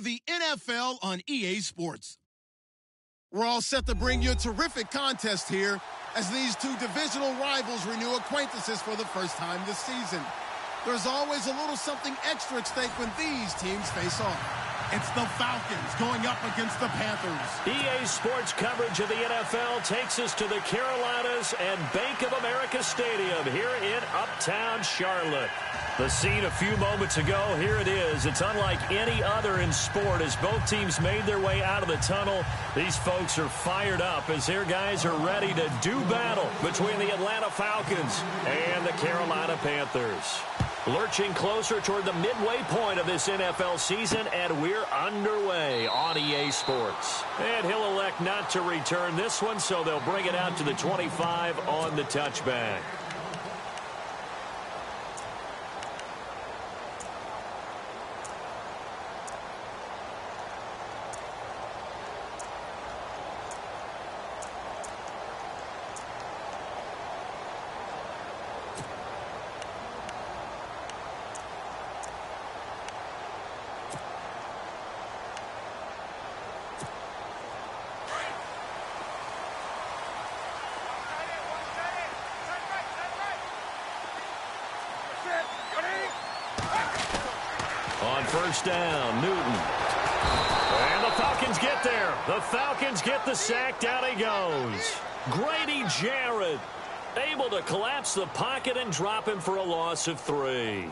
of the NFL on EA Sports. We're all set to bring you a terrific contest here as these two divisional rivals renew acquaintances for the first time this season. There's always a little something extra at stake when these teams face off. It's the Falcons going up against the Panthers. EA Sports coverage of the NFL takes us to the Carolinas and Bank of America Stadium here in Uptown Charlotte. The scene a few moments ago, here it is. It's unlike any other in sport as both teams made their way out of the tunnel. These folks are fired up as their guys are ready to do battle between the Atlanta Falcons and the Carolina Panthers. Lurching closer toward the midway point of this NFL season, and we're underway on EA Sports. And he'll elect not to return this one, so they'll bring it out to the 25 on the touchback. On first down, Newton. And the Falcons get there. The Falcons get the sack. Down he goes. Grady Jarrett able to collapse the pocket and drop him for a loss of 3.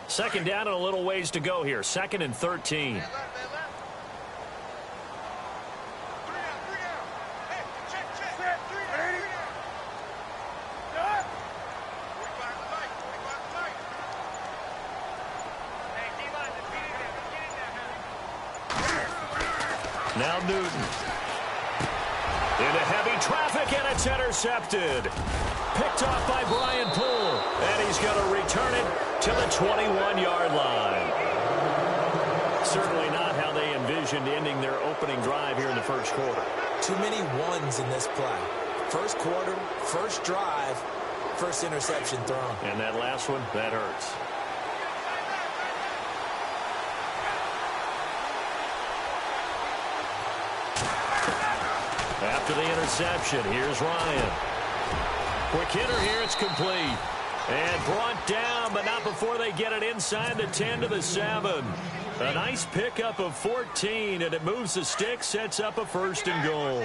Second down and a little ways to go here. 2nd and 13. Now Newton. Into heavy traffic, and it's intercepted. Picked off by Brian Poole. And he's going to return it to the 21-yard line. Certainly not how they envisioned ending their opening drive here in the first quarter. Too many ones in this play. First quarter, first drive, first interception thrown. And that last one, that hurts. After the interception, here's Ryan. Quick hitter here, it's complete. And brought down, but not before they get it inside the 10 to the 7. A nice pickup of 14, and it moves the stick, sets up a 1st and goal.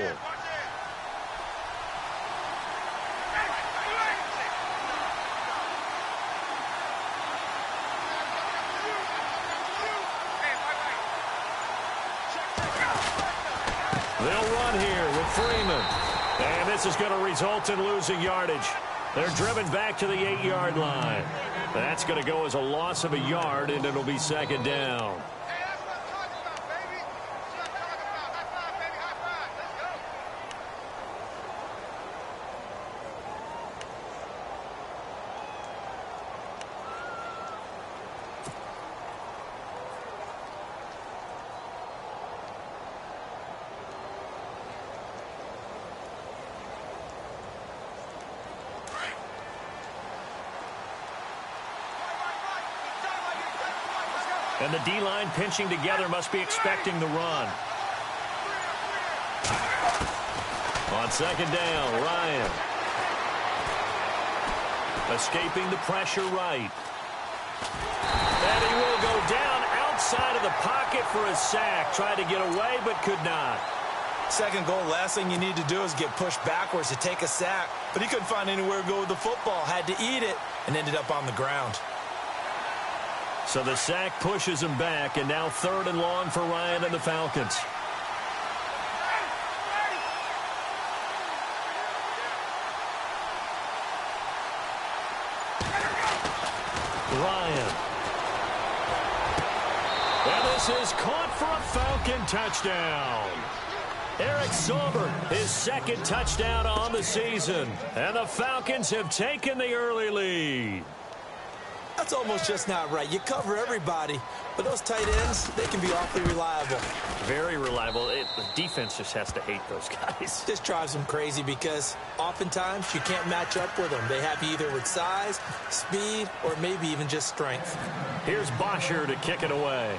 They'll run here with Freeman. And this is going to result in losing yardage. They're driven back to the 8-yard line. That's going to go as a loss of a yard, and it'll be 2nd down. And the D-line pinching together must be expecting the run. On 2nd down, Ryan. Escaping the pressure right. And he will go down outside of the pocket for a sack. Tried to get away, but could not. 2nd goal, last thing you need to do is get pushed backwards to take a sack. But he couldn't find anywhere to go with the football. Had to eat it and ended up on the ground. So the sack pushes him back, and now 3rd and long for Ryan and the Falcons. Ryan. And this is caught for a Falcon touchdown. Eric Sauber, his 2nd touchdown on the season. And the Falcons have taken the early lead. That's almost just not right. You cover everybody, but those tight ends, they can be awfully reliable. Very reliable. The defense just has to hate those guys. This drives them crazy because oftentimes you can't match up with them. They have you either with size, speed, or maybe even just strength. Here's Bosher to kick it away.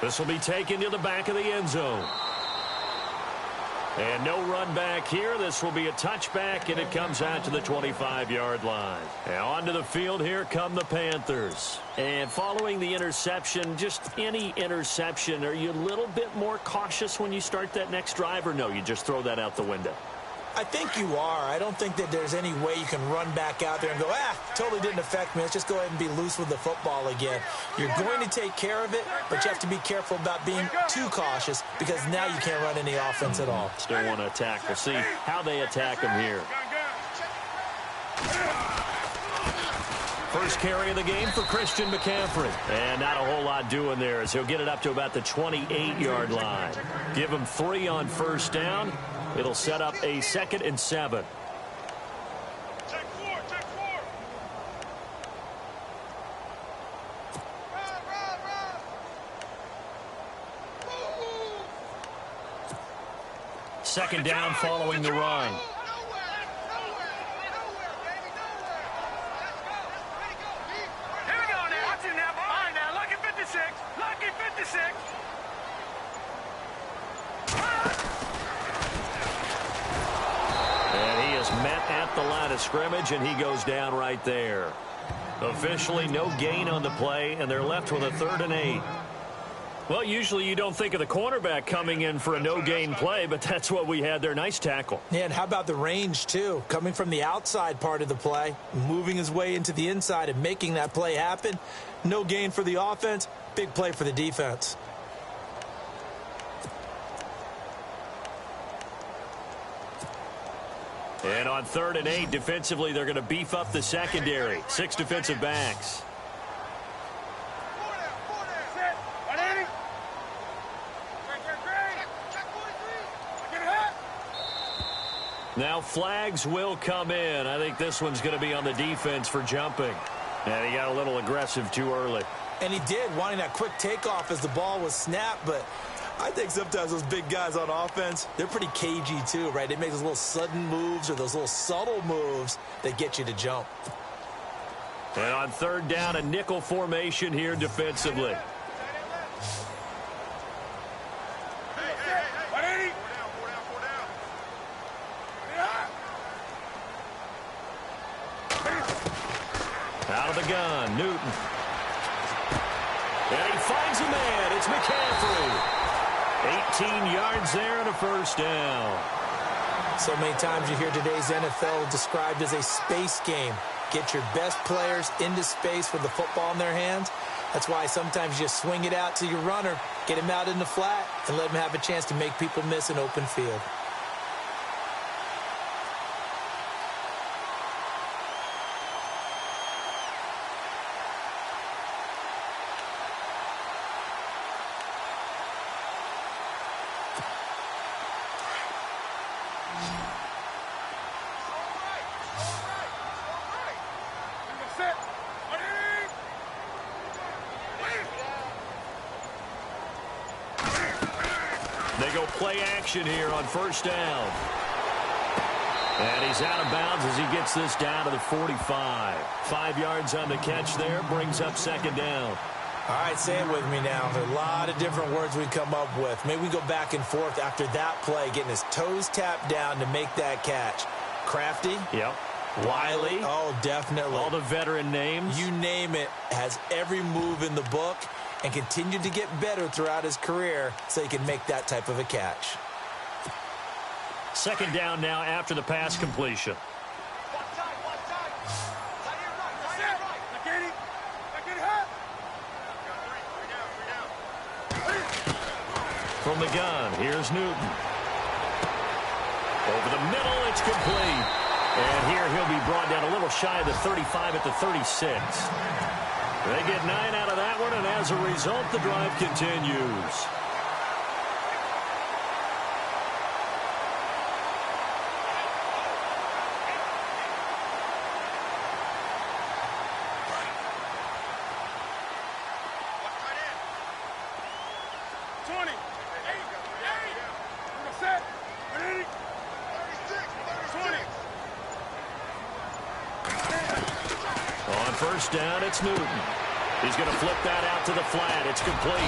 This will be taken to the back of the end zone. And no run back here. This will be a touchback, and it comes out to the 25-yard line. Now onto the field, here come the Panthers. And following the interception, just any interception, are you a little bit more cautious when you start that next drive, or no, you just throw that out the window? I think you are. I don't think that there's any way you can run back out there and go, totally didn't affect me. Let's just go ahead and be loose with the football again. You're going to take care of it, but you have to be careful about being too cautious because now you can't run any offense at all. Still want to attack. We'll see how they attack them here. First carry of the game for Christian McCaffrey. And not a whole lot doing there as he'll get it up to about the 28-yard line. Give him 3 on first down. It'll set up a 2nd and 7. Check 4, check 4. Run. Second down following the run. Nowhere, baby, nowhere. Let's go. Ready, go. Here we go now. Watch it now. All right, now. Lucky 56. Lucky 56. Met at the line of scrimmage, and he goes down right there. Officially no gain on the play, and they're left with a 3rd and 8. Well, usually you don't think of the cornerback coming in for a no-gain play, but that's what we had there. Nice tackle. Yeah, and how about the range, too? Coming from the outside part of the play, moving his way into the inside and making that play happen. No gain for the offense, big play for the defense. And on 3rd and 8, defensively, they're going to beef up the secondary. 6 defensive backs. Now flags will come in. I think this one's going to be on the defense for jumping. And he got a little aggressive too early. And he did, wanting that quick takeoff as the ball was snapped, but I think sometimes those big guys on offense, they're pretty cagey too, right? They make those little sudden moves or those little subtle moves that get you to jump. And on 3rd down, a nickel formation here defensively. Out of the gun, Newton. And he finds a man. It's McCaffrey. 18 yards there and a first down. So many times you hear today's NFL described as a space game. Get your best players into space with the football in their hands. That's why sometimes you swing it out to your runner, get him out in the flat, and let him have a chance to make people miss an open field. They go play action here on first down. And he's out of bounds as he gets this down to the 45. 5 yards on the catch there, brings up 2nd down. All right, say it with me now. There are a lot of different words we come up with. Maybe we go back and forth after that play, getting his toes tapped down to make that catch. Crafty? Yep. Wiley? Oh, definitely. All the veteran names? You name it. Has every move in the book and continued to get better throughout his career so he can make that type of a catch. 2nd down now after the pass completion. From the gun, here's Newton. Over the middle, it's complete. And here he'll be brought down a little shy of the 35 at the 36. They get 9 out of that one, and as a result, the drive continues. first down, it's Newton. He's going to flip that out to the flat. It's complete.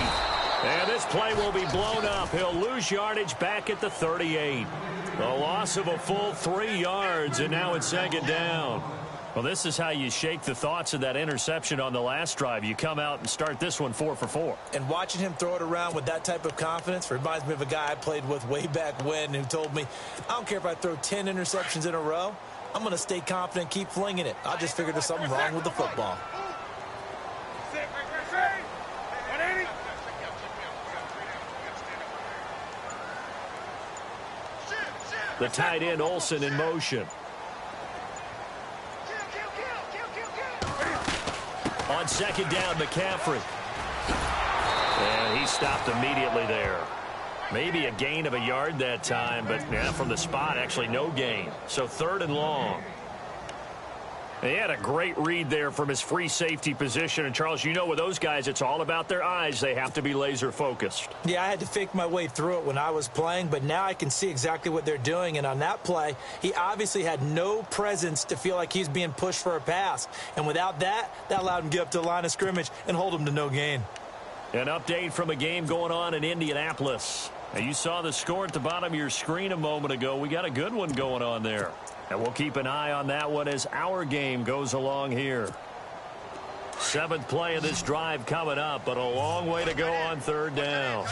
And this play will be blown up. He'll lose yardage back at the 38. A loss of a full 3 yards, and now it's second down. Well, this is how you shake the thoughts of that interception on the last drive. You come out and start this one 4 for 4. And watching him throw it around with that type of confidence reminds me of a guy I played with way back when who told me, I don't care if I throw 10 interceptions in a row. I'm going to stay confident and keep flinging it. I just figured there's something wrong with the football. The tight end, Olsen, in motion. On second down, McCaffrey. And he stopped immediately there. Maybe a gain of a yard that time, but yeah, from the spot, actually no gain. So 3rd and long. And he had a great read there from his free safety position. And, Charles, you know with those guys, it's all about their eyes. They have to be laser focused. Yeah, I had to fake my way through it when I was playing, but now I can see exactly what they're doing. And on that play, he obviously had no presence to feel like he's being pushed for a pass. And without that, that allowed him to get up to the line of scrimmage and hold him to no gain. An update from a game going on in Indianapolis. Now, you saw the score at the bottom of your screen a moment ago. We got a good one going on there. And we'll keep an eye on that one as our game goes along here. 7th play of this drive coming up, but a long way to go on 3rd down.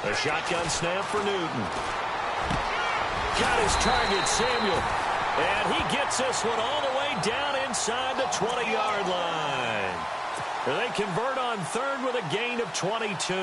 A shotgun snap for Newton. Got his target, Samuel. And he gets this one all the way down inside the 20-yard line. They convert on 3rd with a gain of 22.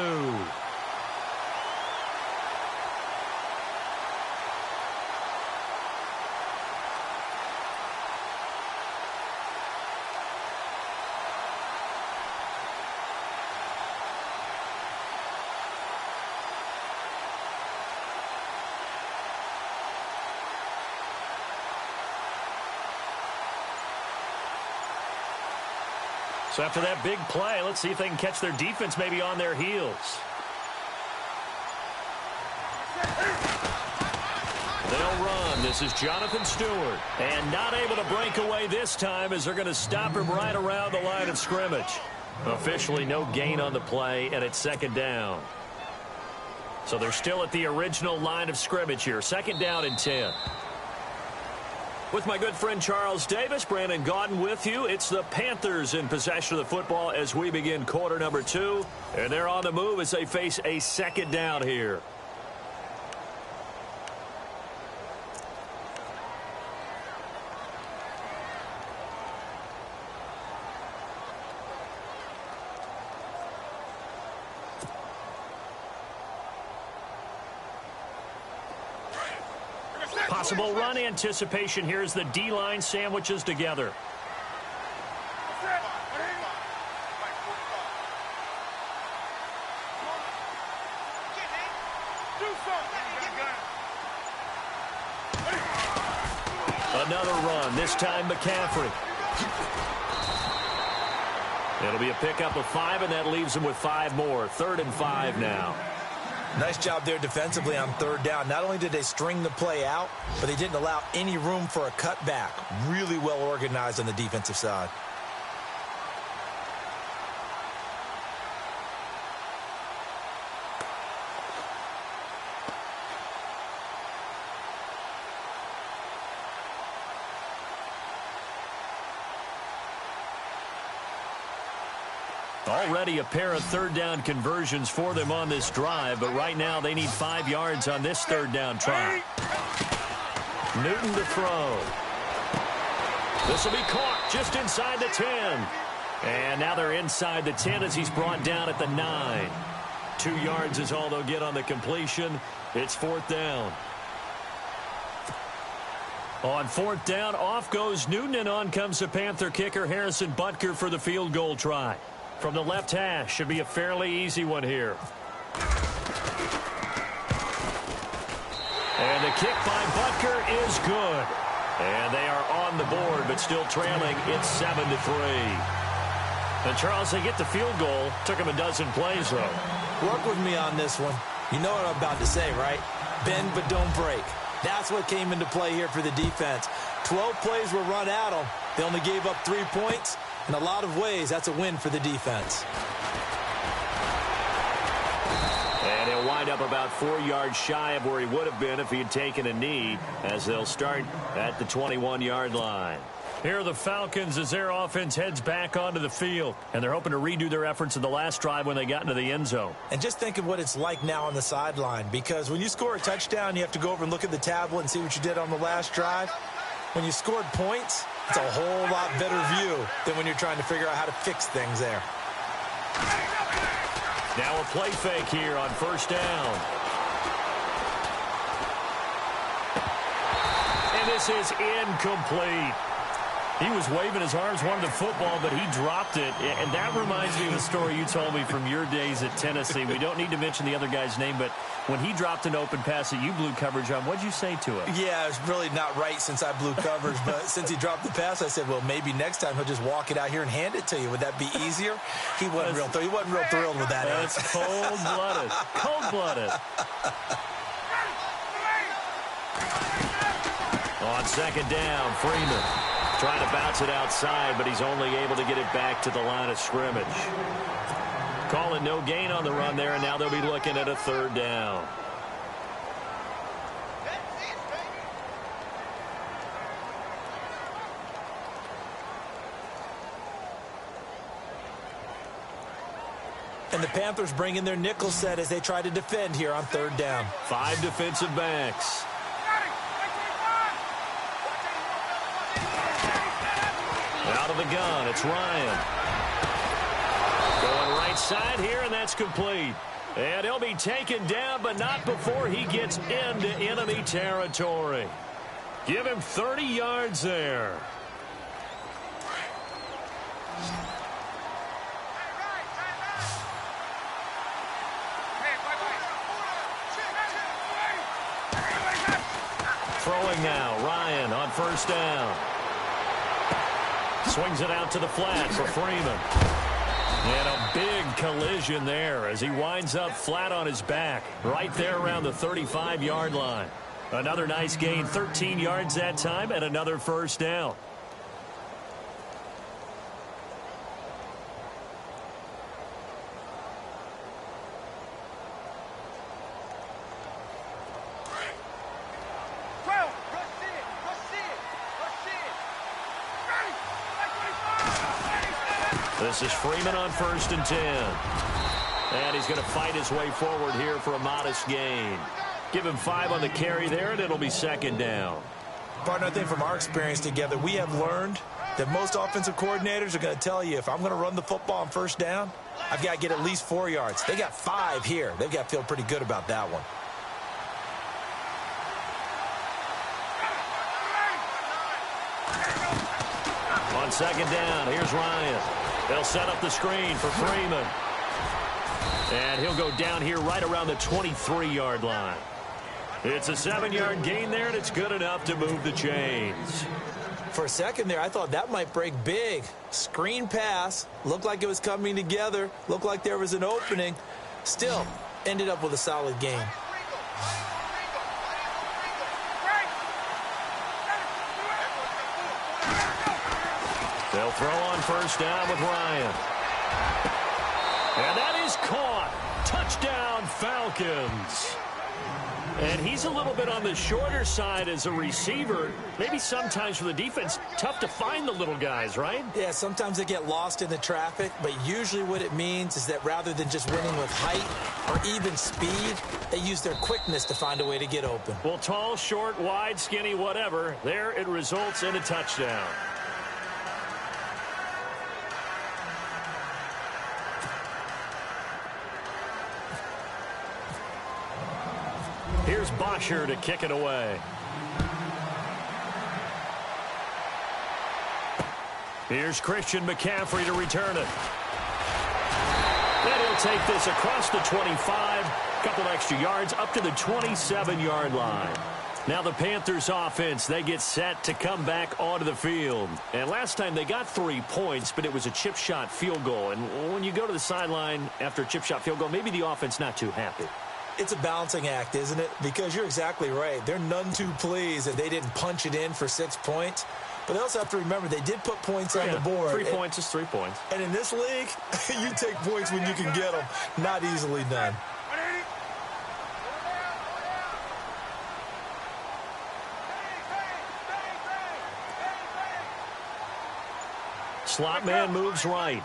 So after that big play, let's see if they can catch their defense maybe on their heels. They'll run. This is Jonathan Stewart. And not able to break away this time as they're going to stop him right around the line of scrimmage. Officially no gain on the play, and it's second down. So they're still at the original line of scrimmage here. Second down and 10. With my good friend Charles Davis, Brandon Gaudin with you. It's the Panthers in possession of the football as we begin quarter number 2. And they're on the move as they face a second down here. Possible run anticipation here as the D-line sandwiches together. Another run, this time McCaffrey. It'll be a pickup of 5, and that leaves them with 5 more. 3rd and 5 now. Nice job there defensively on 3rd down. Not only did they string the play out, but they didn't allow any room for a cutback. Really well organized on the defensive side. Already a pair of 3rd down conversions for them on this drive, but right now they need 5 yards on this 3rd down try. Newton to throw. This will be caught just inside the 10. And now they're inside the 10 as he's brought down at the 9. 2 yards is all they'll get on the completion. It's 4th down. On 4th down, off goes Newton, and on comes the Panther kicker Harrison Butker for the field goal try. From the left hash, should be a fairly easy one here. And the kick by Butker is good. And they are on the board, but still trailing. It's 7-3. And, Charles, they get the field goal. Took them a dozen plays, though. Work with me on this one. You know what I'm about to say, right? Bend but don't break. That's what came into play here for the defense. 12 plays were run at them. They only gave up 3 points. In a lot of ways, that's a win for the defense. And he'll wind up about 4 yards shy of where he would have been if he had taken a knee, as they'll start at the 21-yard line. Here are the Falcons as their offense heads back onto the field. And they're hoping to redo their efforts in the last drive when they got into the end zone. And just think of what it's like now on the sideline, because when you score a touchdown, you have to go over and look at the tablet and see what you did on the last drive. When you scored points, it's a whole lot better view than when you're trying to figure out how to fix things there. Now a play fake here on first down. And this is incomplete. He was waving his arms, wanted the football, but he dropped it. And that reminds me of a story you told me from your days at Tennessee. We don't need to mention the other guy's name, but when he dropped an open pass that you blew coverage on, what'd you say to him? Yeah, it's really not right since I blew coverage, but since he dropped the pass, I said, well, maybe next time he'll just walk it out here and hand it to you. Would that be easier? He wasn't real thrilled with that. That's cold-blooded. Cold-blooded. On second down, Freeman trying to bounce it outside, but he's only able to get it back to the line of scrimmage. Calling no gain on the run there, and now they'll be looking at a third down. And the Panthers bring in their nickel set as they try to defend here on third down. 5 defensive backs. Out of the gun, it's Ryan. Going right side here, and that's complete. And he'll be taken down, but not before he gets into enemy territory. Give him 30 yards there. Throwing now, Ryan on first down. Swings it out to the flat for Freeman. And a big collision there as he winds up flat on his back, right there around the 35-yard line. Another nice gain, 13 yards that time, and another first down. This is Freeman on first and 10. And he's going to fight his way forward here for a modest gain. Give him 5 on the carry there, and it'll be second down. Partner, I think from our experience together, we have learned that most offensive coordinators are going to tell you, if I'm going to run the football on first down, I've got to get at least 4 yards. They got 5 here. They've got to feel pretty good about that one. On second down, here's Ryan. They'll set up the screen for Freeman. And he'll go down here right around the 23-yard line. It's a 7-yard gain there, and it's good enough to move the chains. For a second there, I thought that might break big. Screen pass. Looked like it was coming together. Looked like there was an opening. Still, ended up with a solid gain. They'll throw on first down with Ryan. And that is caught. Touchdown, Falcons. And he's a little bit on the shorter side as a receiver. Maybe sometimes for the defense, tough to find the little guys, right? Yeah, sometimes they get lost in the traffic, but usually what it means is that rather than just winning with height or even speed, they use their quickness to find a way to get open. Well, tall, short, wide, skinny, whatever, there it results in a touchdown. Here's Bosher to kick it away. Here's Christian McCaffrey to return it. And he'll take this across the 25, couple extra yards up to the 27-yard line. Now the Panthers offense, they get set to come back onto the field. And last time they got 3 points, but it was a chip shot field goal. And when you go to the sideline after a chip shot field goal, maybe the offense not too happy. It's a balancing act, isn't it? Because you're exactly right. They're none too pleased that they didn't punch it in for 6 points. But they also have to remember they did put points on the board. 3 points is 3 points. And in this league, you take points when you can get them. Not easily done. Slot man moves right.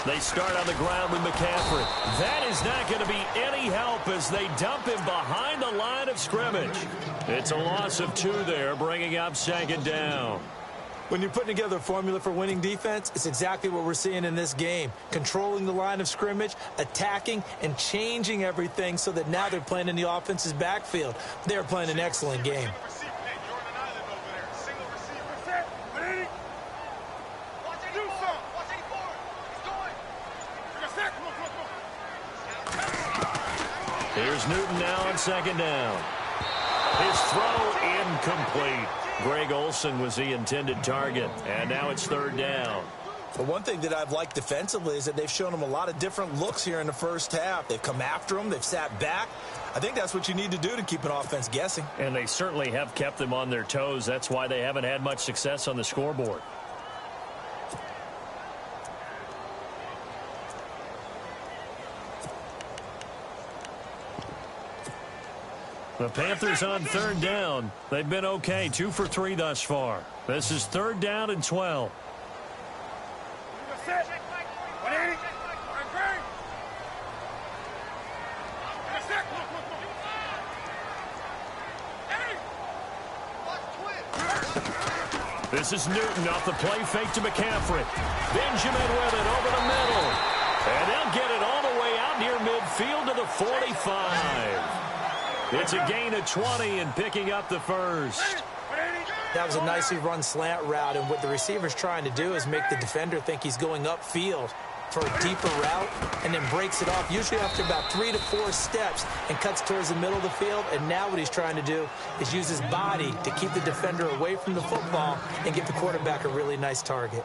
They start on the ground with McCaffrey. That is not going to be any help as they dump him behind the line of scrimmage. It's a loss of 2 there, bringing up 2nd down. When you're putting together a formula for winning defense, it's exactly what we're seeing in this game. Controlling the line of scrimmage, attacking, and changing everything so that now they're playing in the offense's backfield. They're playing an excellent game. Here's Newton now on 2nd down. His throw incomplete. Greg Olsen was the intended target, and now it's 3rd down. But one thing that I've liked defensively is that they've shown them a lot of different looks here in the first half. They've come after them. They've sat back. I think that's what you need to do to keep an offense guessing. And they certainly have kept them on their toes. That's why they haven't had much success on the scoreboard. The Panthers on 3rd down. They've been okay, 2 for 3 thus far. This is 3rd down and 12. This is Newton off the play fake to McCaffrey. Benjamin with it over the middle. And they'll get it all the way out near midfield to the 45. It's a gain of 20 and picking up the first. That was a nicely run slant route, and what the receiver's trying to do is make the defender think he's going upfield for a deeper route and then breaks it off, usually after about 3 to 4 steps, and cuts towards the middle of the field. And now what he's trying to do is use his body to keep the defender away from the football and give the quarterback a really nice target.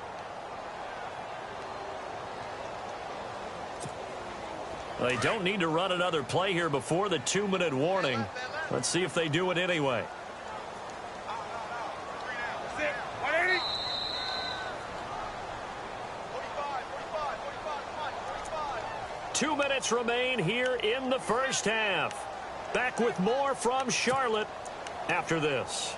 They don't need to run another play here before the 2-minute warning. Let's see if they do it anyway. Two minutes remain here in the first half. Back with more from Charlotte after this.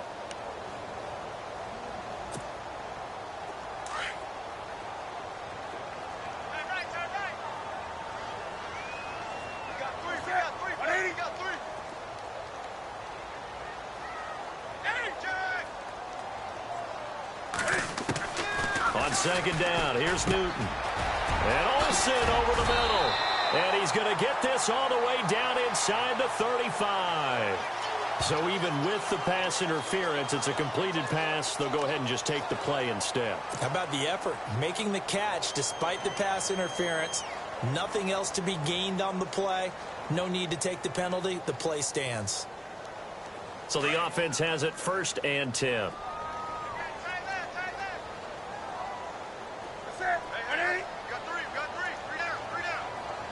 On 2nd down, here's Newton. And Olsen over the middle. And he's going to get this all the way down inside the 35. So even with the pass interference, it's a completed pass. They'll go ahead and just take the play instead. How about the effort? Making the catch despite the pass interference. Nothing else to be gained on the play. No need to take the penalty. The play stands. So the offense has it 1st and 10.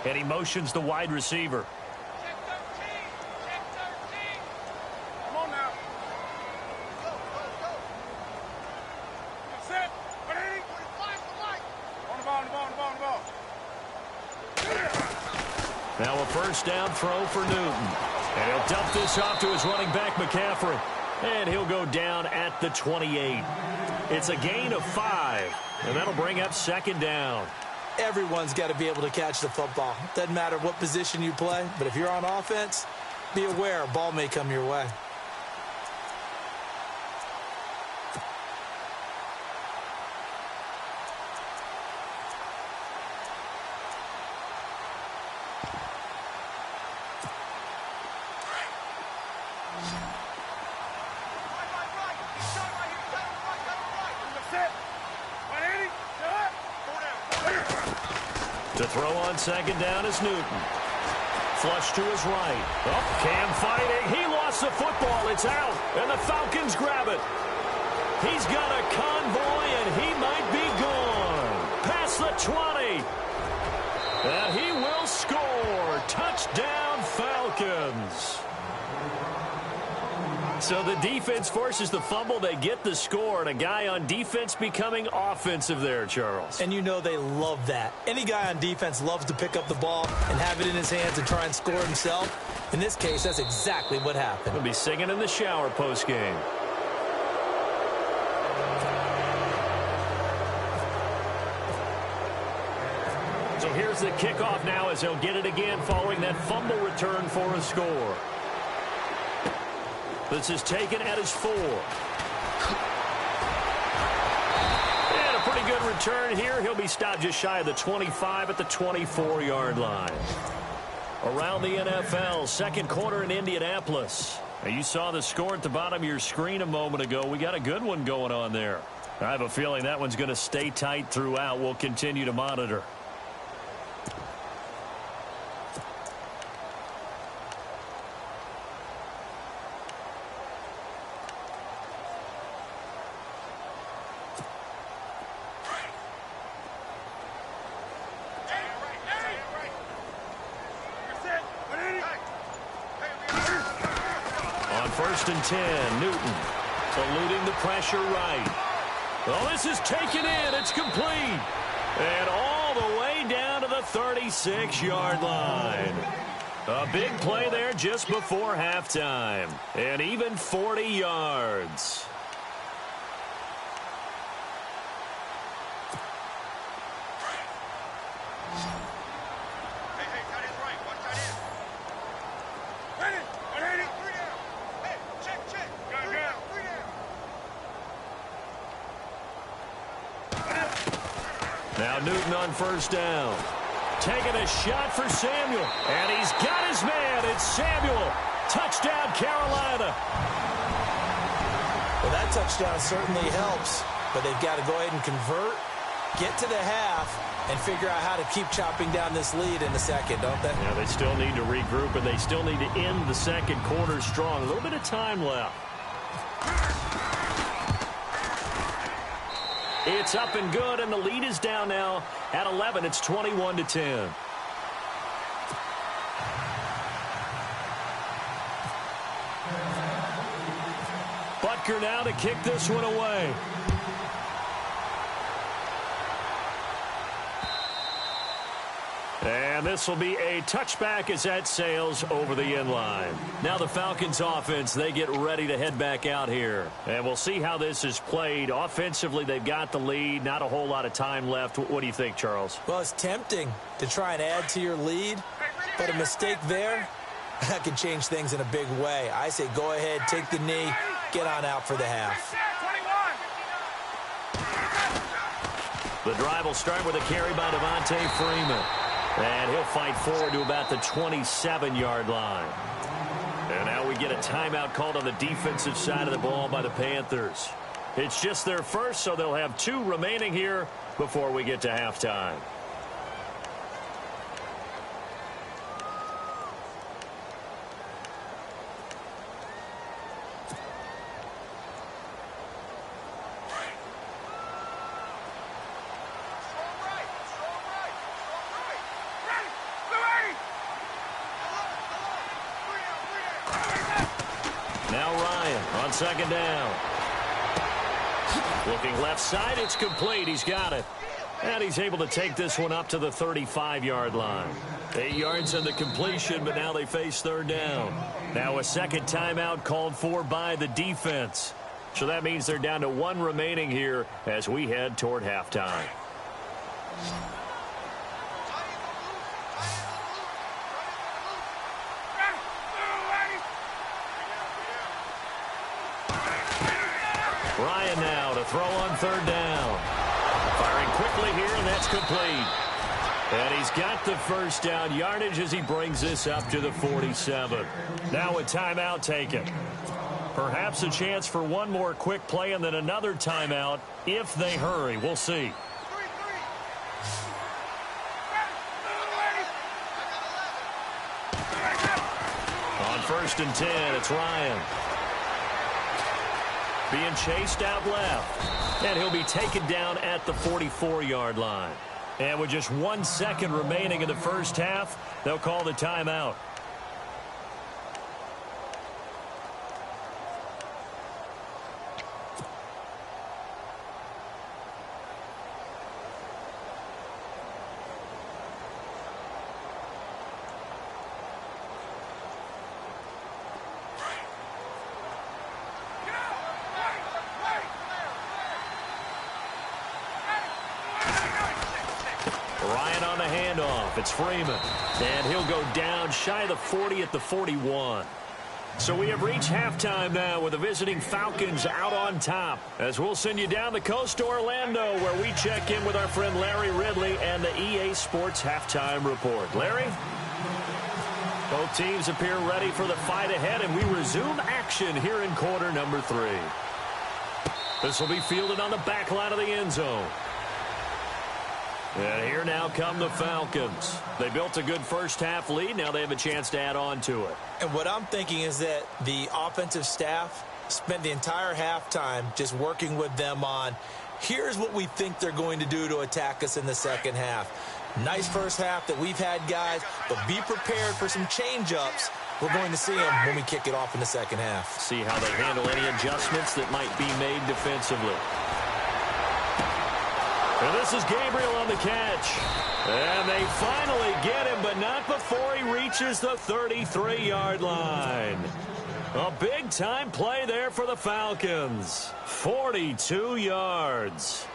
And he motions the wide receiver. Check 13. Check 13. Come on now. Go, go, go. You're set. Ready? 45 for light. On the ball, on the ball, on the ball, on the ball. Now a 1st down throw for Newton. And he'll dump this off to his running back, McCaffrey. And he'll go down at the 28. It's a gain of 5. And that'll bring up 2nd down. Everyone's got to be able to catch the football. Doesn't matter what position you play, but if you're on offense, be aware a ball may come your way. To throw on 2nd down is Newton. Flush to his right. Oh, Cam fighting. He lost the football. It's out. And the Falcons grab it. He's got a convoy, and he might be gone. Past the 20. And he will score. Touchdown, Falcons. So the defense forces the fumble. They get the score, and a guy on defense becoming offensive there, Charles. And you know they love that. Any guy on defense loves to pick up the ball and have it in his hands and try and score himself. In this case, that's exactly what happened. He'll be singing in the shower post-game. So here's the kickoff now as he'll get it again following that fumble return for a score. This is taken at his 4. And a pretty good return here. He'll be stopped just shy of the 25 at the 24-yard line. Around the NFL, second quarter in Indianapolis. Now, you saw the score at the bottom of your screen a moment ago. We got a good one going on there. I have a feeling that one's going to stay tight throughout. We'll continue to monitor. First and 10, Newton eluding the pressure right. Well, this is taken in. It's complete. And all the way down to the 36-yard line. A big play there just before halftime. And even 40 yards. Now Newton on first down. Taking a shot for Samuel. And he's got his man. It's Samuel. Touchdown, Carolina. Well, that touchdown certainly helps. But they've got to go ahead and convert, get to the half, and figure out how to keep chopping down this lead in the second, don't they? Yeah, they still need to regroup, and they still need to end the second quarter strong. A little bit of time left. It's up and good, and the lead is down now at 11. It's 21-10. Butker now to kick this one away. And this will be a touchback as that sails over the end line. Now the Falcons offense, they get ready to head back out here. And we'll see how this is played. Offensively, they've got the lead. Not a whole lot of time left. What do you think, Charles? Well, it's tempting to try and add to your lead. But a mistake there, that can change things in a big way. I say go ahead, take the knee, get on out for the half. The drive will start with a carry by Devontae Freeman. And he'll fight forward to about the 27-yard line. And now we get a timeout called on the defensive side of the ball by the Panthers. It's just their first, so they'll have 2 remaining here before we get to halftime. Second down. Looking left side, it's complete. He's got it. And he's able to take this one up to the 35-yard line. 8 yards on the completion, but now they face third down. Now a second timeout called for by the defense. So that means they're down to 1 remaining here as we head toward halftime. Ryan now to throw on third down. Firing quickly here, and that's complete. And he's got the first down yardage as he brings this up to the 47. Now a timeout taken. Perhaps a chance for one more quick play and then another timeout if they hurry. We'll see. On first and 10, it's Ryan. Being chased out left. And he'll be taken down at the 44-yard line. And with just 1 second remaining in the first half, they'll call the timeout. Ryan on the handoff. It's Freeman. And he'll go down shy of the 40 at the 41. So we have reached halftime now with the visiting Falcons out on top. As we'll send you down the coast to Orlando, where we check in with our friend Larry Ridley and the EA Sports Halftime Report. Larry? Both teams appear ready for the fight ahead, and we resume action here in quarter number 3. This will be fielded on the back line of the end zone. And here now come the Falcons. They built a good first-half lead. Now they have a chance to add on to it. And what I'm thinking is that the offensive staff spent the entire halftime just working with them on, here's what we think they're going to do to attack us in the second half. Nice first half that we've had, guys, but be prepared for some change-ups. We're going to see them when we kick it off in the second half. See how they handle any adjustments that might be made defensively. And this is Gabriel on the catch. And they finally get him, but not before he reaches the 33-yard line. A big-time play there for the Falcons. 42 yards.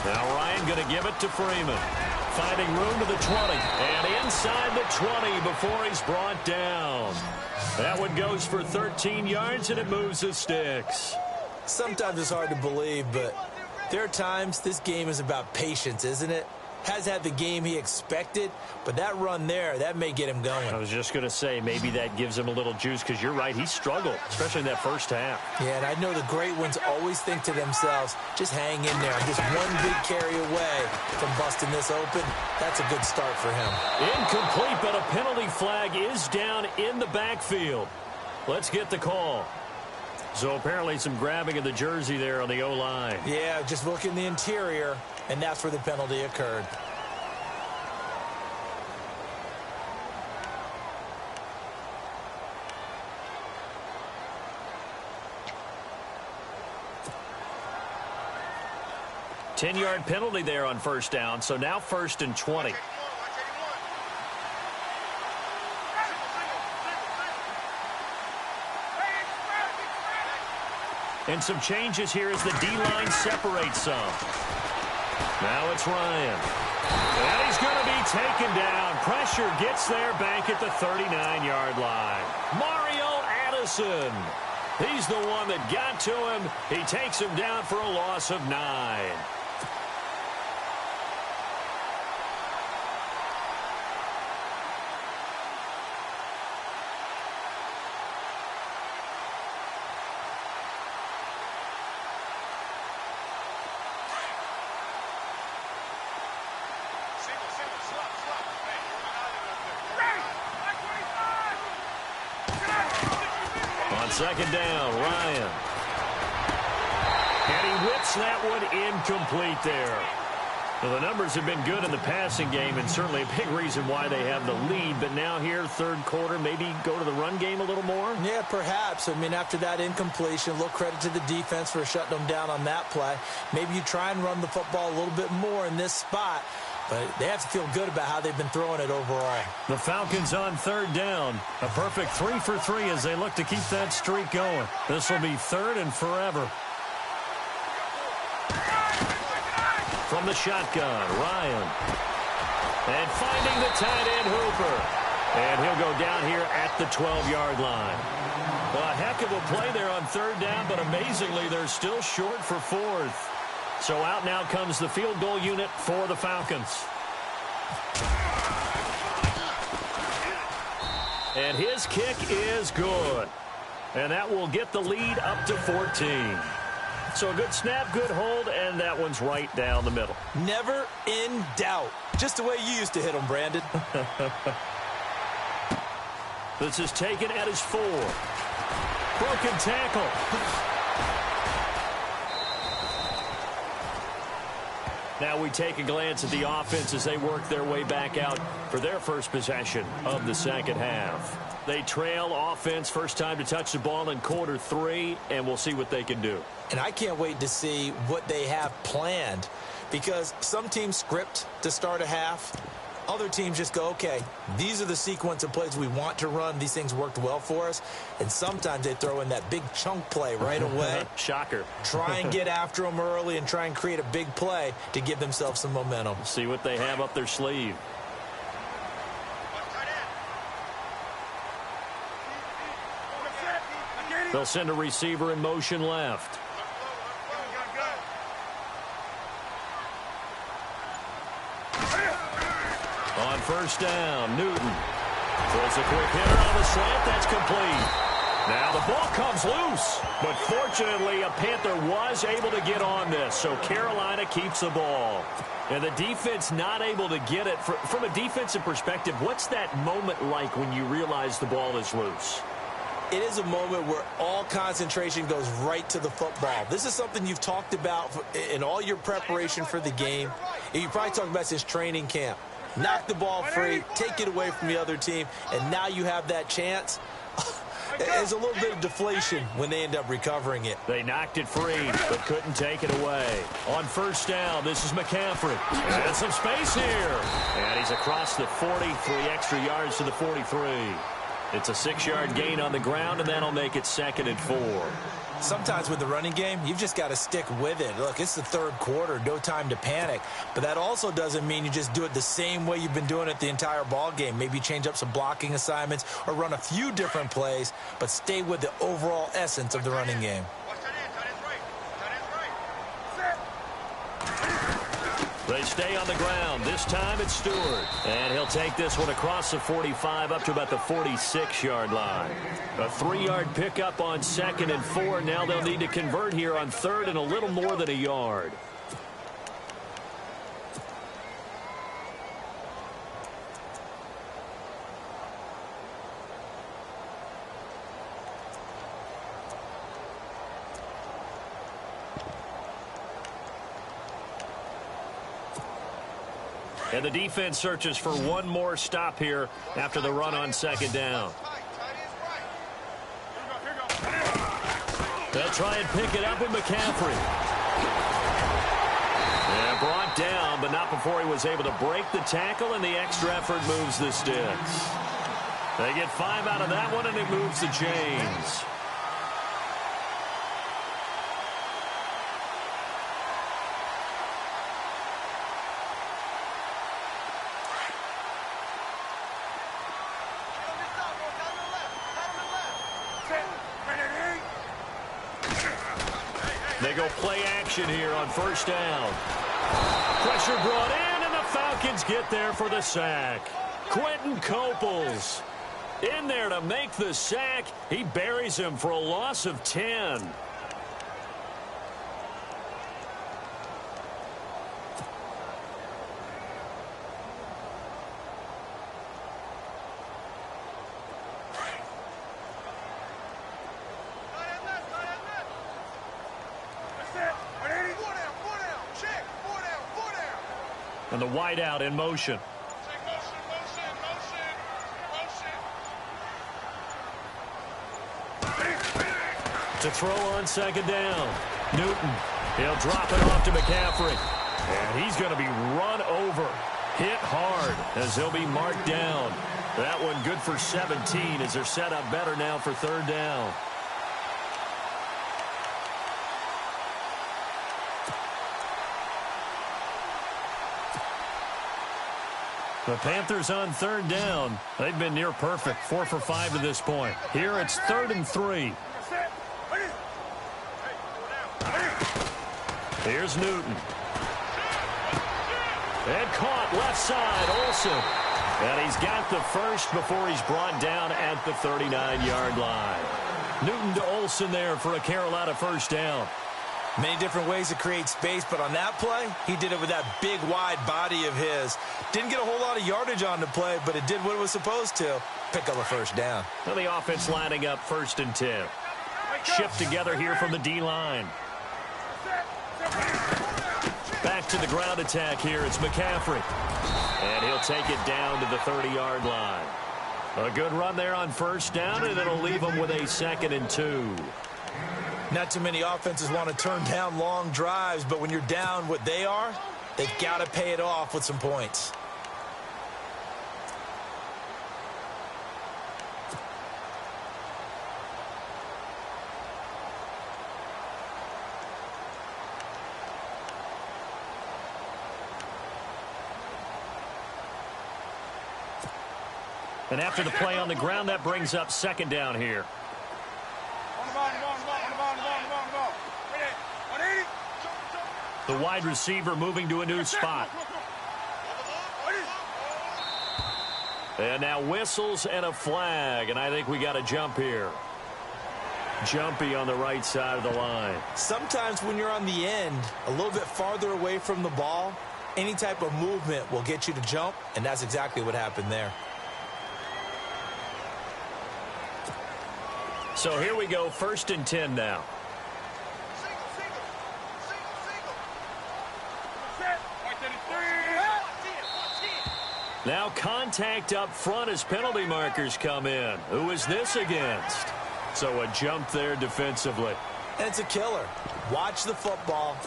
Now Ryan going to give it to Freeman. Finding room to the 20. And inside the 20 before he's brought down. That one goes for 13 yards, and it moves the sticks. Sometimes it's hard to believe, but there are times this game is about patience, isn't it? Has had the game he expected, but that run there, that may get him going. I was just going to say, maybe that gives him a little juice, because you're right, he struggled, especially in that first half. Yeah, and I know the great ones always think to themselves, just hang in there. I'm just one big carry away from busting this open. That's a good start for him. Incomplete, but a penalty flag is down in the backfield. Let's get the call. So apparently some grabbing of the jersey there on the O-line. Yeah, just look in the interior, and that's where the penalty occurred. Ten-yard penalty there on first down, so now 1st and 20. And some changes here as the D-line separates some. Now it's Ryan. And he's going to be taken down. Pressure gets there back at the 39-yard line. Mario Addison. He's the one that got to him. He takes him down for a loss of 9. Second down, Ryan. And he whips that one incomplete there. Well, the numbers have been good in the passing game, and certainly a big reason why they have the lead. But now here, third quarter, maybe go to the run game a little more? Yeah, perhaps. I mean, after that incompletion, a little credit to the defense for shutting them down on that play. Maybe you try and run the football a little bit more in this spot. But they have to feel good about how they've been throwing it overall. The Falcons on third down. A perfect 3 for 3 as they look to keep that streak going. This will be 3rd and forever. From the shotgun, Ryan. And finding the tight end, Hooper. And he'll go down here at the 12-yard line. Well, a heck of a play there on third down, but amazingly, they're still short for 4th. So out now comes the field goal unit for the Falcons. And his kick is good. And that will get the lead up to 14. So a good snap, good hold, and that one's right down the middle. Never in doubt. Just the way you used to hit them, Brandon. This is taken at his 4. Broken tackle. Now we take a glance at the offense as they work their way back out for their first possession of the second half. They trail offense first time to touch the ball in quarter 3, and we'll see what they can do. And I can't wait to see what they have planned, because some teams script to start a half. Other teams just go, okay, these are the sequence of plays we want to run. These things worked well for us. And sometimes they throw in that big chunk play right away. Shocker. Try and get after them early and try and create a big play to give themselves some momentum. See what they have up their sleeve. They'll send a receiver in motion left. On first down, Newton throws a quick hitter on the slant. That's complete. Now the ball comes loose, but fortunately a Panther was able to get on this, so Carolina keeps the ball. And the defense not able to get it. From a defensive perspective, what's that moment like when you realize the ball is loose? It is a moment where all concentration goes right to the football. This is something you've talked about in all your preparation for the game. And you probably talked about since training camp. Knock the ball free, take it away from the other team, and now you have that chance. There's a little bit of deflation when they end up recovering it. They knocked it free, but couldn't take it away. On first down, this is McCaffrey. And some space here. And he's across the 40, 3 extra yards to the 43. It's a 6-yard gain on the ground, and that'll make it 2nd and 4. Sometimes with the running game, you've just got to stick with it. Look, it's the third quarter, no time to panic. But that also doesn't mean you just do it the same way you've been doing it the entire ball game. Maybe change up some blocking assignments or run a few different plays, but stay with the overall essence of the running game. They stay on the ground. This time it's Stewart. And he'll take this one across the 45 up to about the 46-yard line. A 3-yard pickup on 2nd and 4. Now they'll need to convert here on 3rd and a little more than a yard. And the defense searches for one more stop here after the run on 2nd down. They'll try and pick it up with McCaffrey. And brought down, but not before he was able to break the tackle, and the extra effort moves the sticks. They get 5 out of that one, and it moves the chains. They go play action here on first down. Pressure brought in, and the Falcons get there for the sack. Quentin Coples in there to make the sack. He buries him for a loss of 10. And the wideout in motion. To throw on 2nd down. Newton. He'll drop it off to McCaffrey. And he's going to be run over. Hit hard as he'll be marked down. That one good for 17 as they're set up better now for 3rd down. The Panthers on 3rd down. They've been near perfect, 4 for 5 to this point. Here it's 3rd and 3. Here's Newton. And caught left side, Olsen. And he's got the first before he's brought down at the 39-yard line. Newton to Olsen there for a Carolina first down. Many different ways to create space, but on that play, he did it with that big, wide body of his. Didn't get a whole lot of yardage on the play, but it did what it was supposed to. Pick up a first down. Well, the offense lining up 1st and 10. Shift together here from the D-line. Back to the ground attack here. It's McCaffrey. And he'll take it down to the 30-yard line. A good run there on 1st down, and it'll leave him with a 2nd and 2. Not too many offenses want to turn down long drives, but when you're down what they are, they've got to pay it off with some points. And after the play on the ground, that brings up 2nd down here. The wide receiver moving to a new spot. And now whistles and a flag, and I think we got a jump here. Jumpy on the right side of the line. Sometimes when you're on the end, a little bit farther away from the ball, any type of movement will get you to jump, and that's exactly what happened there. So here we go, 1st and 10 now. Now contact up front as penalty markers come in. Who is this against? So a jump there defensively. And it's a killer. Watch the football.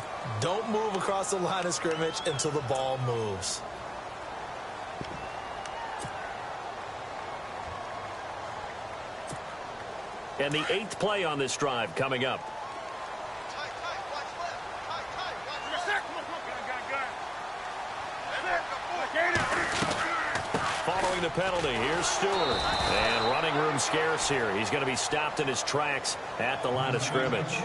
Don't move across the line of scrimmage until the ball moves. And the 8th play on this drive coming up. Following the penalty, here's Stewart. And running room scarce here. He's going to be stopped in his tracks at the line of scrimmage.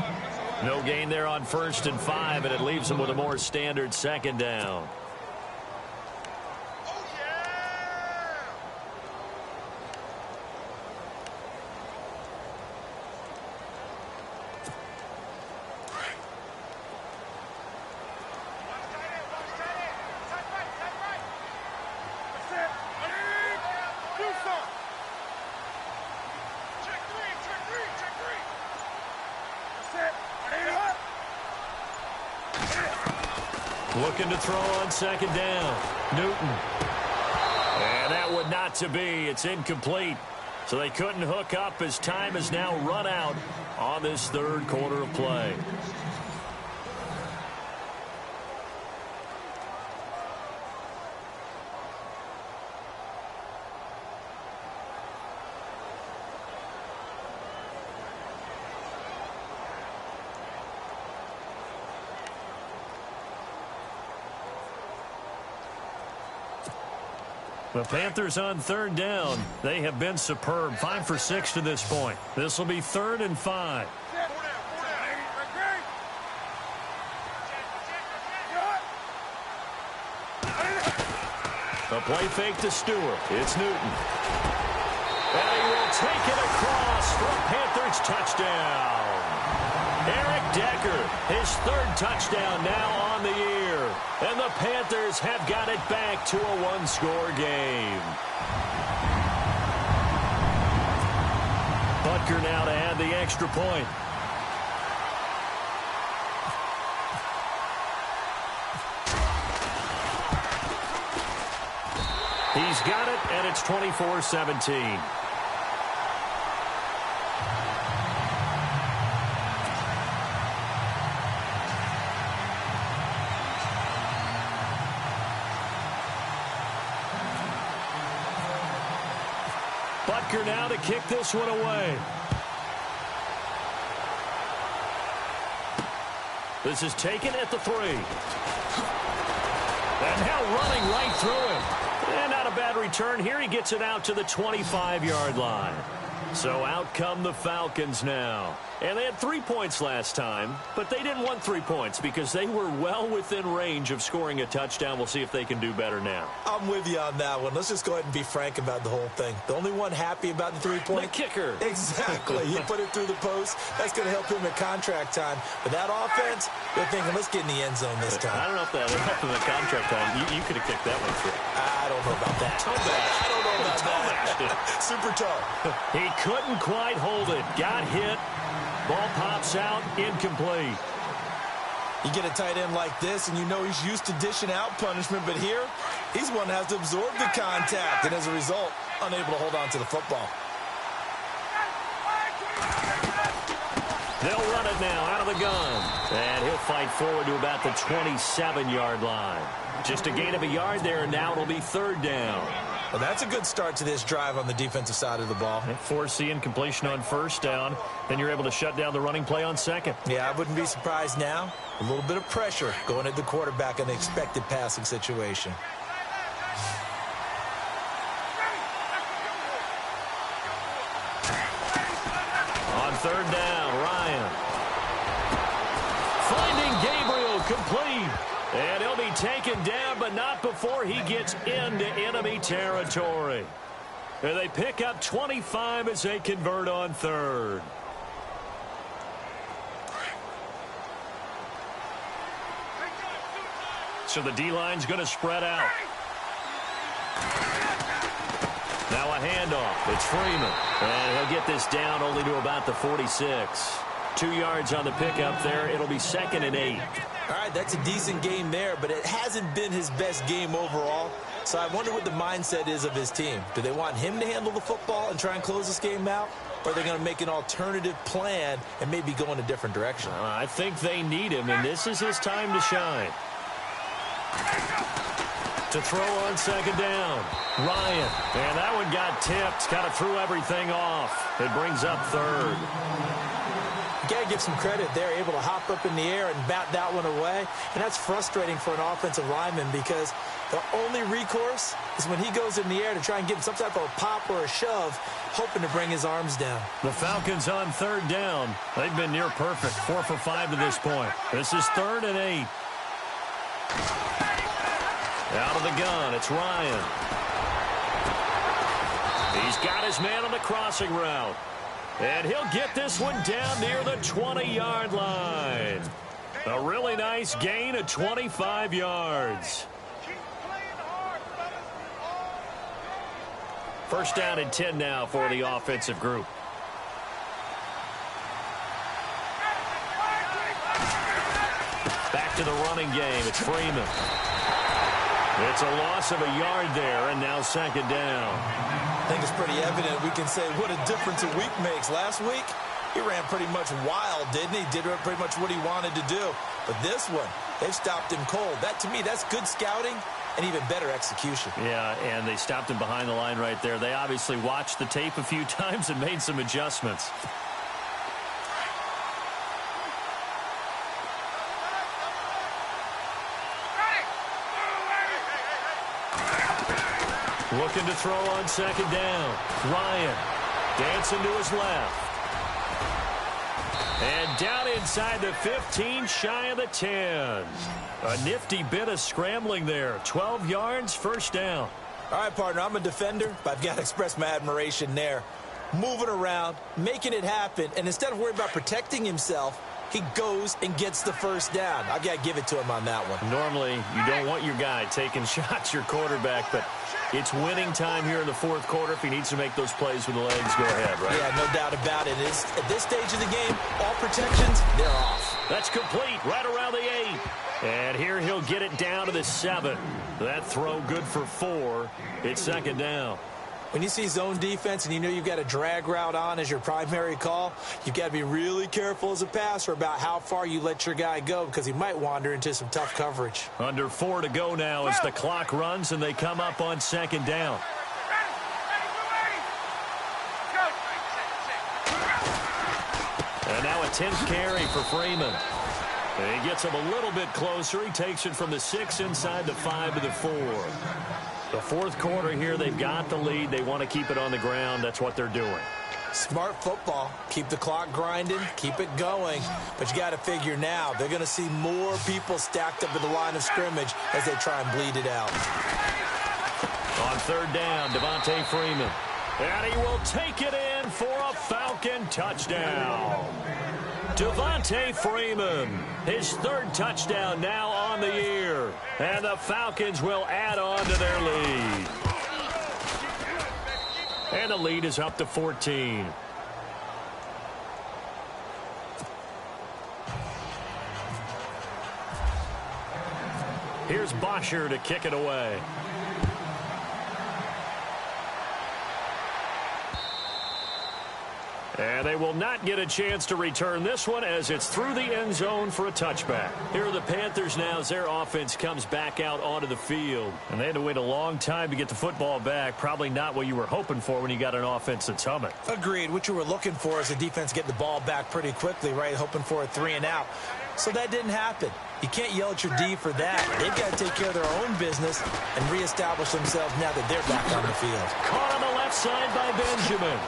No gain there on 1st and 5, and it leaves him with a more standard 2nd down. Looking to throw on 2nd down. Newton. And that would not to be. It's incomplete. So they couldn't hook up as time has now run out on this 3rd quarter of play. The Panthers on 3rd down. They have been superb. 5 for 6 to this point. This will be 3rd and 5. The play fake to Stewart. It's Newton. And he will take it across for a Panthers touchdown. Eric Decker, his 3rd touchdown now on the year. And the Panthers have got it back to a 1-score game. Butker now to add the extra point. He's got it, and it's 24-17. Butker now to kick this one away. This is taken at the 3. And now running right through him. And not a bad return here. He gets it out to the 25-yard line. So out come the Falcons now. And they had 3 points last time, but they didn't want 3 points because they were well within range of scoring a touchdown. We'll see if they can do better now. I'm with you on that one. Let's just go ahead and be frank about the whole thing. The only one happy about the 3-point. The kicker. Exactly. He put it through the post. That's going to help him at contract time. But that offense, they're thinking, let's get in the end zone this time. I don't know if that helped him at contract time. You could have kicked that one through. I don't know about that. I don't know about that. Super toe. He couldn't quite hold it. Got hit. Ball pops out, incomplete. You get a tight end like this, and you know he's used to dishing out punishment, but here, he's one that has to absorb the contact, and as a result, unable to hold on to the football. They'll run it now out of the gun, and he'll fight forward to about the 27-yard line. Just a gain of a yard there, and now it'll be 3rd down. Well, that's a good start to this drive on the defensive side of the ball. Force the incompletion on 1st down. Then you're able to shut down the running play on 2nd. Yeah, I wouldn't be surprised now. A little bit of pressure going at the quarterback in an expected passing situation. On 3rd down, Ryan. Finding Gabriel, complete. And he'll be taken down, but not before he gets into enemy territory. And they pick up 25 as they convert on 3rd. So the D-line's going to spread out. Now a handoff. It's Freeman. And he'll get this down only to about the 46. 2 yards on the pickup there. It'll be 2nd and 8. All right, that's a decent game there, but it hasn't been his best game overall. So I wonder what the mindset is of his team. Do they want him to handle the football and try and close this game out? Or are they going to make an alternative plan and maybe go in a different direction? I think they need him, and this is his time to shine. To throw on 2nd down. Ryan. And that one got tipped. Kind of threw everything off. It brings up 3rd. You got to give some credit. They're able to hop up in the air and bat that one away. And that's frustrating for an offensive lineman because the only recourse is when he goes in the air to try and get some type of a pop or a shove, hoping to bring his arms down. The Falcons on 3rd down. They've been near perfect. 4 for 5 to this point. This is 3rd and 8. Out of the gun, it's Ryan. He's got his man on the crossing route. And he'll get this one down near the 20-yard line. A really nice gain of 25 yards. 1st down and 10 now for the offensive group. Back to the running game. It's Freeman. It's a loss of a yard there, and now 2nd down. I think it's pretty evident. We can say what a difference a week makes. Last week, he ran pretty much wild, didn't he? Did pretty much what he wanted to do. But this one, they've stopped him cold. That, to me, that's good scouting and even better execution. Yeah, and they stopped him behind the line right there. They obviously watched the tape a few times and made some adjustments. Looking to throw on 2nd down. Ryan dancing to his left. And down inside the 15, shy of the 10. A nifty bit of scrambling there. 12 yards, 1st down. All right, partner, I'm a defender, but I've got to express my admiration there. Moving around, making it happen, and instead of worrying about protecting himself, he goes and gets the 1st down. I've got to give it to him on that one. Normally, you don't want your guy taking shots, your quarterback, but it's winning time here in the 4th quarter. If he needs to make those plays with the legs, go ahead, right? Yeah, no doubt about it. At this stage of the game, all protections, they're off. That's complete right around the 8. And here he'll get it down to the 7. That throw good for 4. It's 2nd down. When you see zone defense and you know you've got a drag route on as your primary call, you've got to be really careful as a passer about how far you let your guy go because he might wander into some tough coverage. Under 4 to go now as the clock runs and they come up on 2nd down. And now a 10th carry for Freeman. And he gets him a little bit closer. He takes it from the 6 inside the 5 to the 4. The 4th quarter here, they've got the lead. They want to keep it on the ground. That's what they're doing. Smart football. Keep the clock grinding, keep it going. But you got to figure now, they're going to see more people stacked up at the line of scrimmage as they try and bleed it out. On third down, Devontae Freeman. And he will take it in for a Falcon touchdown. Devontae Freeman, his third touchdown now on the year. And the Falcons will add on to their lead. And the lead is up to 14. Here's Bosher to kick it away. And they will not get a chance to return this one as it's through the end zone for a touchback. Here are the Panthers now as their offense comes back out onto the field. And they had to wait a long time to get the football back. Probably not what you were hoping for when you got an offense that's humming. Agreed. What you were looking for is the defense getting the ball back pretty quickly, right? Hoping for a 3-and-out. So that didn't happen. You can't yell at your D for that. They've got to take care of their own business and reestablish themselves now that they're back on the field. Caught on the left side by Benjamin.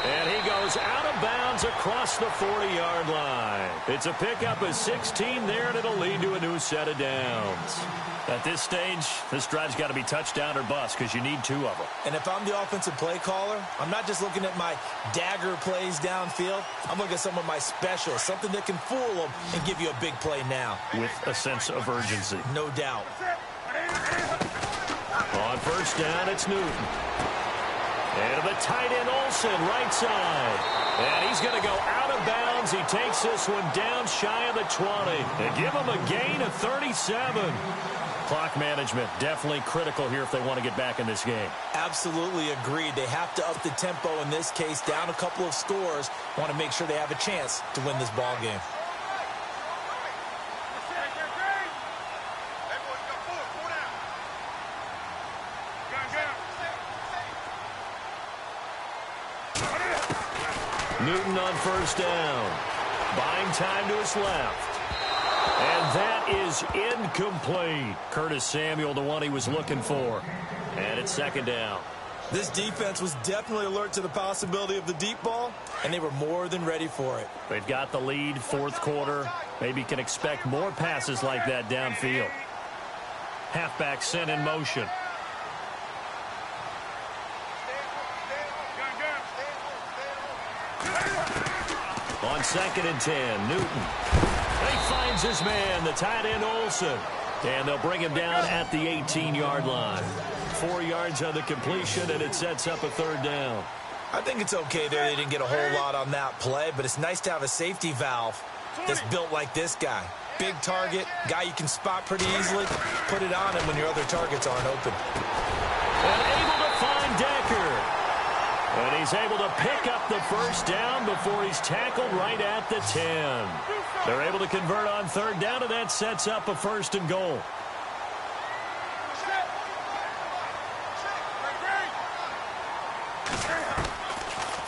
And he goes out of bounds across the 40-yard line. It's a pickup of 16 there, and it'll lead to a new set of downs. At this stage, this drive's got to be touchdown or bust because you need 2 of them. And if I'm the offensive play caller, I'm not just looking at my dagger plays downfield. I'm looking at some of my specials, something that can fool them and give you a big play now. With a sense of urgency. No doubt. On first down, it's Newton. And the tight end Olsen, right side. And he's going to go out of bounds. He takes this one down shy of the 20. And give him a gain of 37. Clock management definitely critical here if they want to get back in this game. Absolutely agreed. They have to up the tempo in this case, down a couple of scores. Want to make sure they have a chance to win this ball game. Newton on first down. Buying time to his left. And that is incomplete. Curtis Samuel, the one he was looking for. And it's second down. This defense was definitely alert to the possibility of the deep ball, and they were more than ready for it. They've got the lead, fourth quarter. Maybe can expect more passes like that downfield. Halfback sent in motion. On second and 10, Newton. He finds his man, the tight end Olsen. And they'll bring him down at the 18-yard line. 4 yards on the completion, and it sets up a third down. I think it's okay there. They didn't get a whole lot on that play, but it's nice to have a safety valve that's built like this guy. Big target, guy you can spot pretty easily. Put it on him when your other targets aren't open. And able to find Decker. And he's able to pick up the first down before he's tackled right at the 10. They're able to convert on third down, and that sets up a first and goal.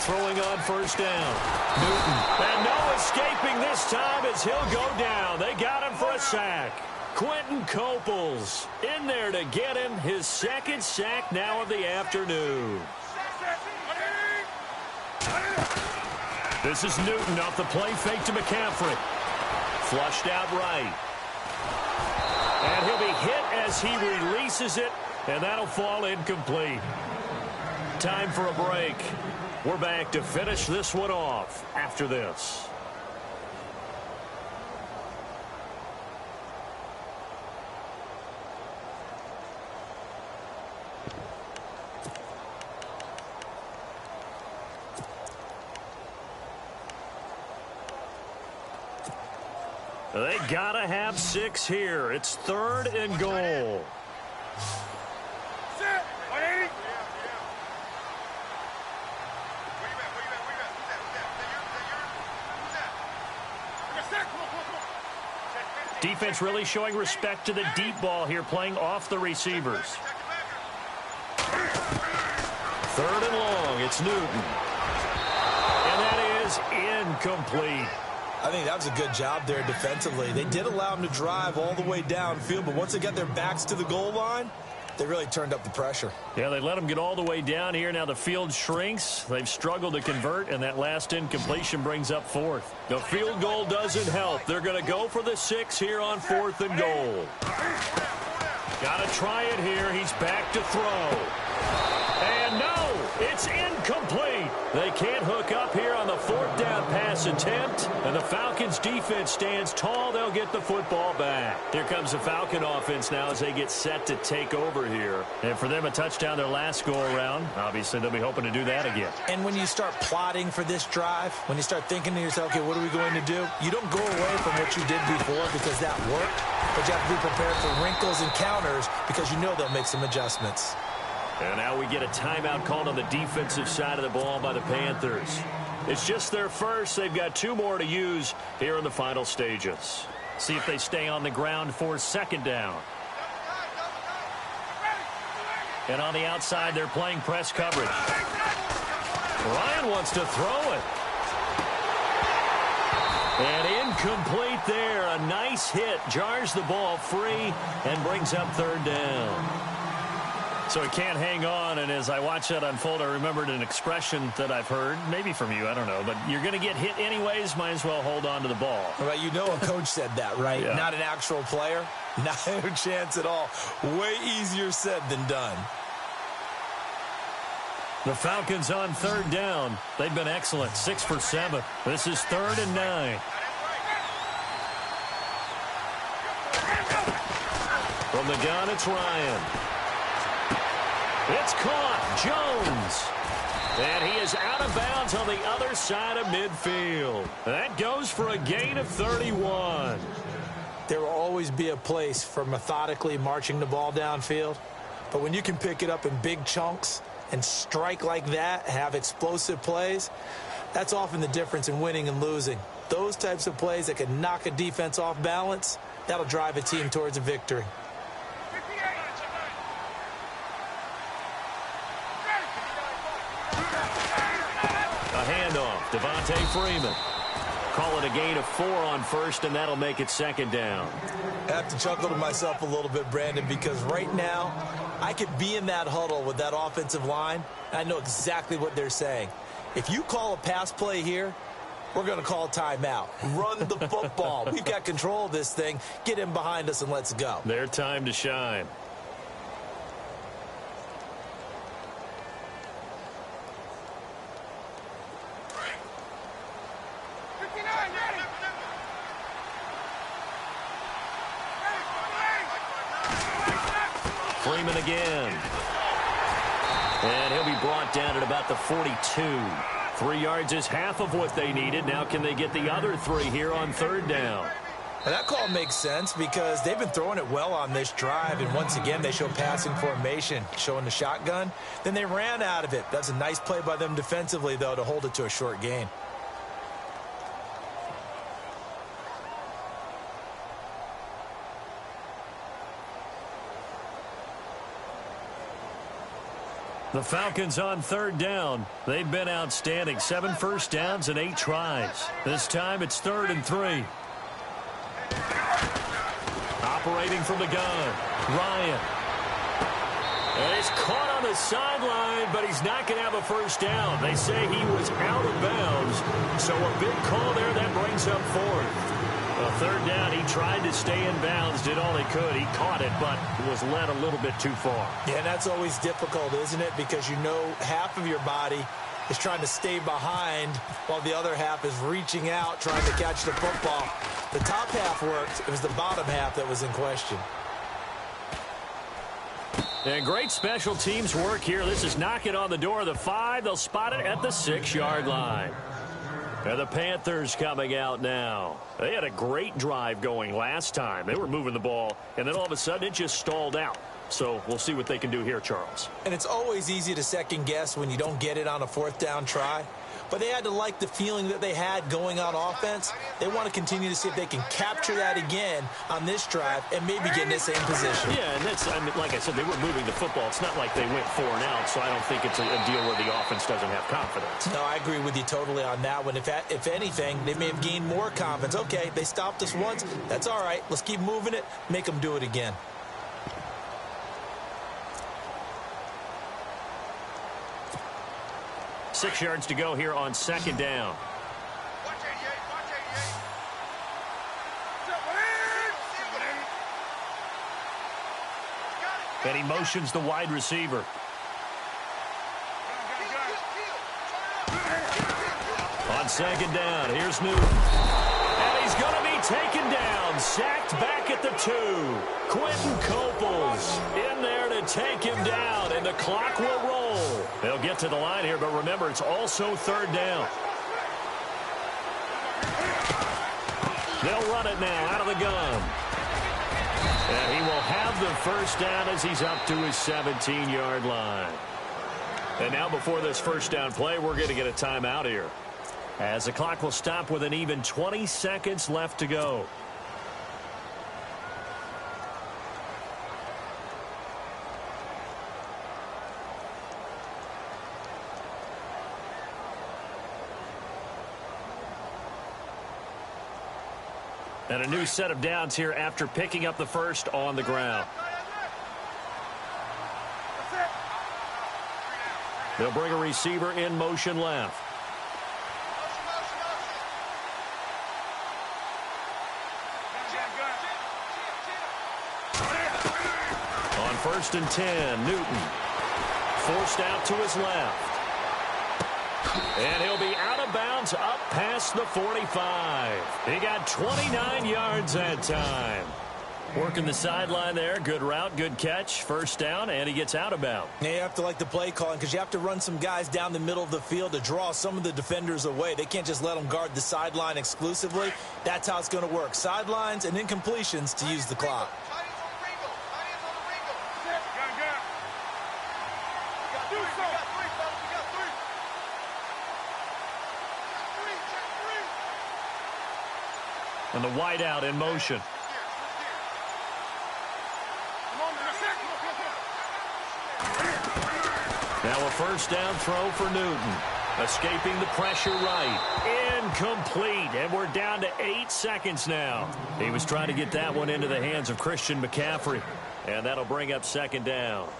Throwing on first down. Newton. And no escaping this time as he'll go down. They got him for a sack. Quentin Coples in there to get him his second sack now of the afternoon. This is Newton off the play fake to McCaffrey. Flushed out right. And he'll be hit as he releases it, and that'll fall incomplete. Time for a break. We're back to finish this one off after this. They gotta have 6 here. It's third and goal. Defense really showing respect to the deep ball here, playing off the receivers. Third and long, it's Newton. And that is incomplete. I think that was a good job there defensively. They did allow him to drive all the way downfield, but once they got their backs to the goal line, They really turned up the pressure. Yeah, they let them get all the way down here. Now the field shrinks. They've struggled to convert, and that last incompletion brings up fourth. The field goal doesn't help. They're going to go for the 6 here on 4th and goal. Got to try it here. He's back to throw. And no, it's incomplete. They can't hook up here on the 4th down pass attempt. And the Falcons defense stands tall. They'll get the football back. Here comes the Falcon offense now as they get set to take over here. And for them, a touchdown their last go-around. Obviously, they'll be hoping to do that again. And when you start plotting for this drive, when you start thinking to yourself, okay, what are we going to do? You don't go away from what you did before because that worked. But you have to be prepared for wrinkles and counters because you know they'll make some adjustments. And now we get a timeout called on the defensive side of the ball by the Panthers. It's just their first. They've got 2 more to use here in the final stages. See if they stay on the ground for 2nd down. And on the outside, they're playing press coverage. Ryan wants to throw it. And incomplete there. A nice hit. Jars the ball free and brings up 3rd down. So he can't hang on, and as I watch that unfold, I remembered an expression that I've heard, maybe from you, I don't know, but you're going to get hit anyways, might as well hold on to the ball. Right, you know a coach said that, right? Yeah. Not an actual player. Not a chance at all. Way easier said than done. The Falcons on 3rd down. They've been excellent, 6 for 7. This is 3rd and 9. From the gun, it's Ryan. It's caught. Jones. And he is out of bounds on the other side of midfield. That goes for a gain of 31. There will always be a place for methodically marching the ball downfield. But when you can pick it up in big chunks and strike like that, have explosive plays, that's often the difference in winning and losing. Those types of plays that can knock a defense off balance, that'll drive a team towards a victory. Devontae Freeman. Call it a gain of 4 on 1st, and that'll make it 2nd down. I have to chuckle to myself a little bit, Brandon, because right now I could be in that huddle with that offensive line, and I know exactly what they're saying. If you call a pass play here, we're going to call timeout. Run the football. We've got control of this thing. Get in behind us and let's go. Their time to shine. Freeman again. And he'll be brought down at about the 42. 3 yards is half of what they needed. Now can they get the other 3 here on 3rd down? And that call makes sense because they've been throwing it well on this drive. And once again, they show passing formation, showing the shotgun. Then they ran out of it. That's a nice play by them defensively, though, to hold it to a short gain. The Falcons on 3rd down. They've been outstanding. 7 first downs and 8 tries. This time it's 3rd and 3. Operating from the gun, Ryan. And he's caught on the sideline, but he's not going to have a first down. They say he was out of bounds. So a big call there that brings up 4th. A 3rd down, he tried to stay in bounds, did all he could. He caught it, but was led a little bit too far. Yeah, that's always difficult, isn't it? Because you know half of your body is trying to stay behind while the other half is reaching out, trying to catch the football. The top half worked. It was the bottom half that was in question. And great special teams work here. This is knocking on the door of the 5. They'll spot it at the 6-yard line. And the Panthers coming out now. They had a great drive going last time. They were moving the ball, and then all of a sudden it just stalled out. So we'll see what they can do here, Charles. And it's always easy to second guess when you don't get it on a 4th down try. But they had to like the feeling that they had going on offense. They want to continue to see if they can capture that again on this drive and maybe get in the same position. Yeah, and that's, I mean, like I said, they were moving the football. It's not like they went 4 and out, so I don't think it's a deal where the offense doesn't have confidence. No, I agree with you totally on that one. If anything, they may have gained more confidence. Okay, they stopped us once. That's all right. Let's keep moving it. Make them do it again. 6 yards to go here on second down. Watch 88. Watch 88. And he motions the wide receiver. On second down, here's Newton. And he's going to be taken down, sacked back at the 2. Quentin Coples in there to take him down, and the clock will roll. They'll get to the line here, but remember, it's also third down. They'll run it now out of the gun. And he will have the first down as he's up to his 17-yard line. And now before this first down play, we're going to get a timeout here, as the clock will stop with an even 20 seconds left to go. And a new set of downs here after picking up the first on the ground. They'll bring a receiver in motion left. On 1st and 10, Newton forced out to his left. And he'll be out of bounds up past the 45. He got 29 yards that time. Working the sideline there. Good route, good catch. First down, and he gets out of bounds. Yeah, you have to like the play calling, because you have to run some guys down the middle of the field to draw some of the defenders away. They can't just let them guard the sideline exclusively. That's how it's going to work. Sidelines and incompletions to use the clock. And the wideout in motion. Now a first down throw for Newton. Escaping the pressure right. Incomplete. And we're down to 8 seconds now. He was trying to get that one into the hands of Christian McCaffrey. And that'll bring up second down.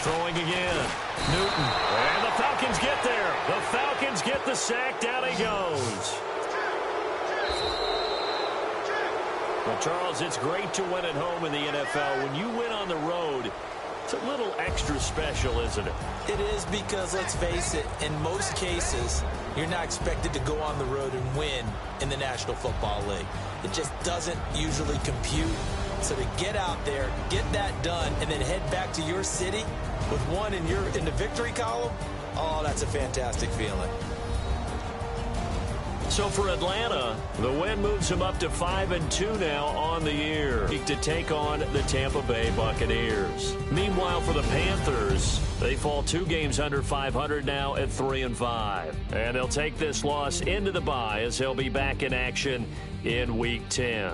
Throwing again. Newton. And the Falcons get there. The Falcons get the sack. Down he goes. Well, Charles, it's great to win at home in the NFL. When you win on the road, it's a little extra special, isn't it? It is, because, let's face it, in most cases, you're not expected to go on the road and win in the National Football League. It just doesn't usually compute. So to get out there, get that done, and then head back to your city with one in the victory column, oh, that's a fantastic feeling. So for Atlanta, the win moves them up to 5-2 now on the year to take on the Tampa Bay Buccaneers. Meanwhile, for the Panthers, they fall 2 games under 500 now at 3-5. And they'll take this loss into the bye as they'll be back in action in Week 10.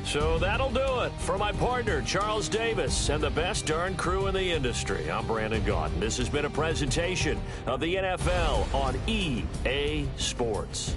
So that'll do it. For my partner, Charles Davis, and the best darn crew in the industry, I'm Brandon Gaudin. This has been a presentation of the NFL on EA Sports.